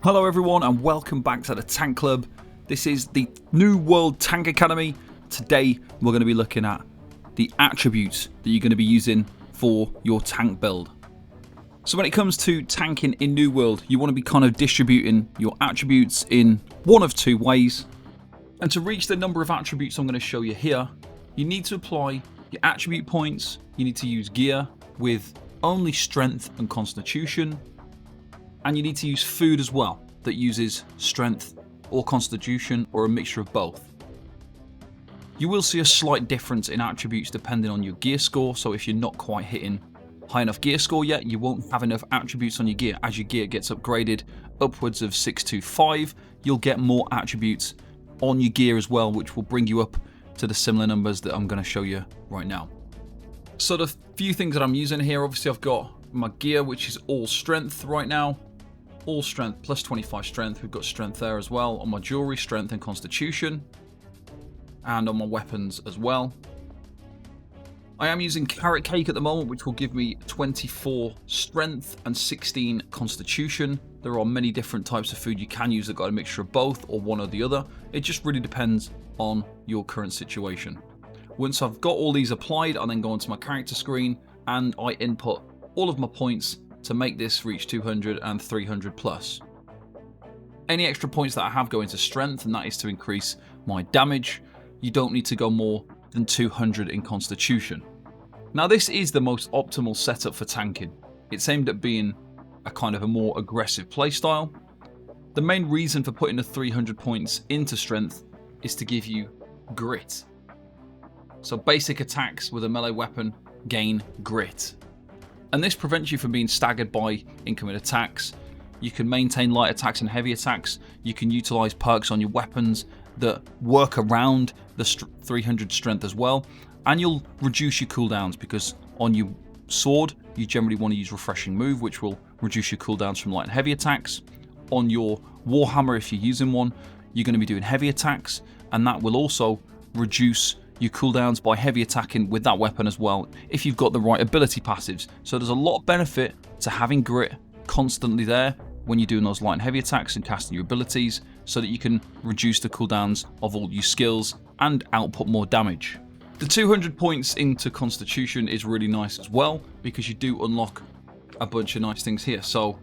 Hello everyone and welcome back to the Tank Club. This is the new World Tank Academy. Today we're going to be looking at the attributes that you're going to be using for your tank build. So when it comes to tanking in New World, you want to be kind of distributing your attributes in one of two ways. And to reach the number of attributes I'm going to show you here, you need to apply your attribute points. You need to use gear with only strength and constitution. And you need to use food as well that uses strength or constitution or a mixture of both. You will see a slight difference in attributes depending on your gear score. So if you're not quite hitting high enough gear score yet, you won't have enough attributes on your gear. As your gear gets upgraded upwards of 625, you'll get more attributes on your gear as well, which will bring you up to the similar numbers that I'm going to show you right now. So the few things that I'm using here, obviously I've got my gear, which is all strength right now. All strength plus 25 strength. We've got strength there as well. On my jewelry, strength and constitution. And on my weapons as well. I am using carrot cake at the moment, which will give me 24 strength and 16 constitution. There are many different types of food you can use that got a mixture of both or one or the other. It just really depends on your current situation. Once I've got all these applied, I then go onto my character screen and I input all of my points to make this reach 200 and 300 plus. Any extra points that I have go into strength, and that is to increase my damage. You don't need to go more than 200 in constitution. Now this is the most optimal setup for tanking. It's aimed at being a kind of a more aggressive playstyle. The main reason for putting the 300 points into strength is to give you grit. So basic attacks with a melee weapon gain grit. And this prevents you from being staggered by incoming attacks. You can maintain light attacks and heavy attacks. You can utilize perks on your weapons that work around the 300 strength as well. And you'll reduce your cooldowns because on your sword, you generally want to use refreshing move, which will reduce your cooldowns from light and heavy attacks. On your warhammer, if you're using one, you're going to be doing heavy attacks, and that will also reduce your cooldowns by heavy attacking with that weapon as well, if you've got the right ability passives. So there's a lot of benefit to having grit constantly there when you're doing those light and heavy attacks and casting your abilities, so that you can reduce the cooldowns of all your skills and output more damage. The 200 points into constitution is really nice as well, because you do unlock a bunch of nice things here. So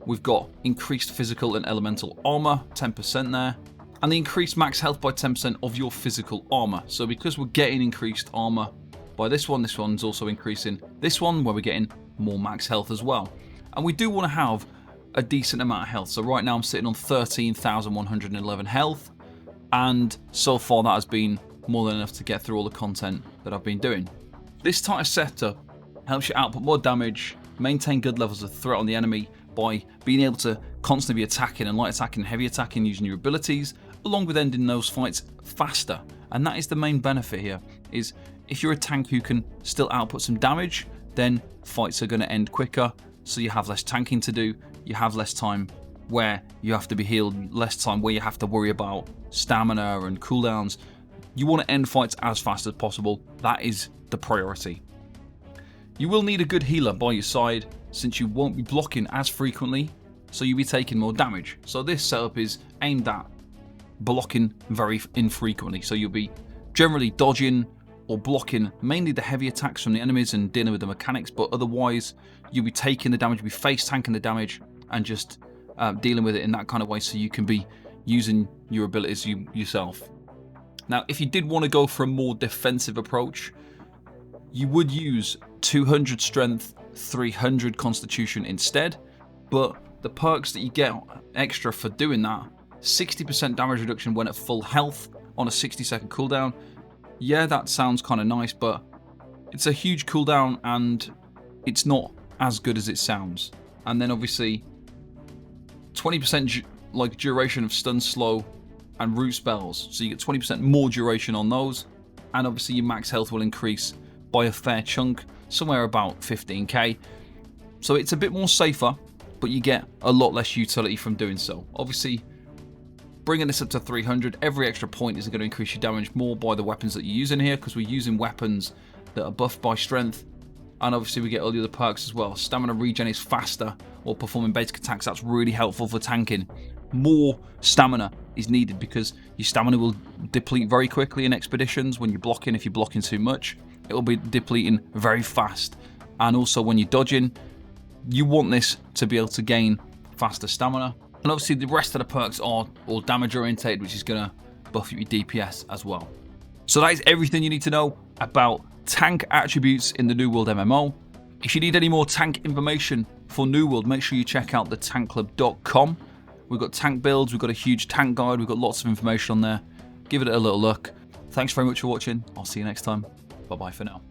we've got increased physical and elemental armor, 10% there. And the increased max health by 10% of your physical armor. So because we're getting increased armor by this one's also increasing this one, where we're getting more max health as well. And we do want to have a decent amount of health. So right now I'm sitting on 13,111 health. And so far that has been more than enough to get through all the content that I've been doing. This type of setup helps you output more damage, maintain good levels of threat on the enemy by being able to constantly be attacking and light attacking and heavy attacking using your abilities, along with ending those fights faster. And that is the main benefit here, is if you're a tank who can still output some damage, then fights are going to end quicker, so you have less tanking to do, you have less time where you have to be healed, less time where you have to worry about stamina and cooldowns. You want to end fights as fast as possible. That is the priority. You will need a good healer by your side, since you won't be blocking as frequently, so you'll be taking more damage. So this setup is aimed at blocking very infrequently, so you'll be generally dodging or blocking mainly the heavy attacks from the enemies and dealing with the mechanics, but otherwise you'll be taking the damage, you'll be face tanking the damage and just dealing with it in that kind of way, so you can be using your abilities yourself. Now if you did want to go for a more defensive approach, you would use 200 strength, 300 constitution instead, but the perks that you get extra for doing that, 60% damage reduction when at full health on a 60-second cooldown. Yeah, that sounds kind of nice, but it's a huge cooldown and it's not as good as it sounds. And then obviously 20% like duration of stun, slow and root spells, so you get 20% more duration on those, and obviously your max health will increase by a fair chunk, somewhere about 15k. So it's a bit more safer, but you get a lot less utility from doing so. Obviously, bringing this up to 300, every extra point is going to increase your damage more by the weapons that you use in here, because we're using weapons that are buffed by strength. And obviously we get all the other perks as well. Stamina regen is faster or performing basic attacks, that's really helpful for tanking. More stamina is needed because your stamina will deplete very quickly in expeditions when you're blocking. If you're blocking too much, it will be depleting very fast. And also when you're dodging, you want this to be able to gain faster stamina. And obviously the rest of the perks are all damage orientated, which is going to buff your DPS as well. So that is everything you need to know about tank attributes in the New World MMO. If you need any more tank information for New World, make sure you check out thetankclub.com. We've got tank builds, we've got a huge tank guide, we've got lots of information on there. Give it a little look. Thanks very much for watching. I'll see you next time. Bye bye for now.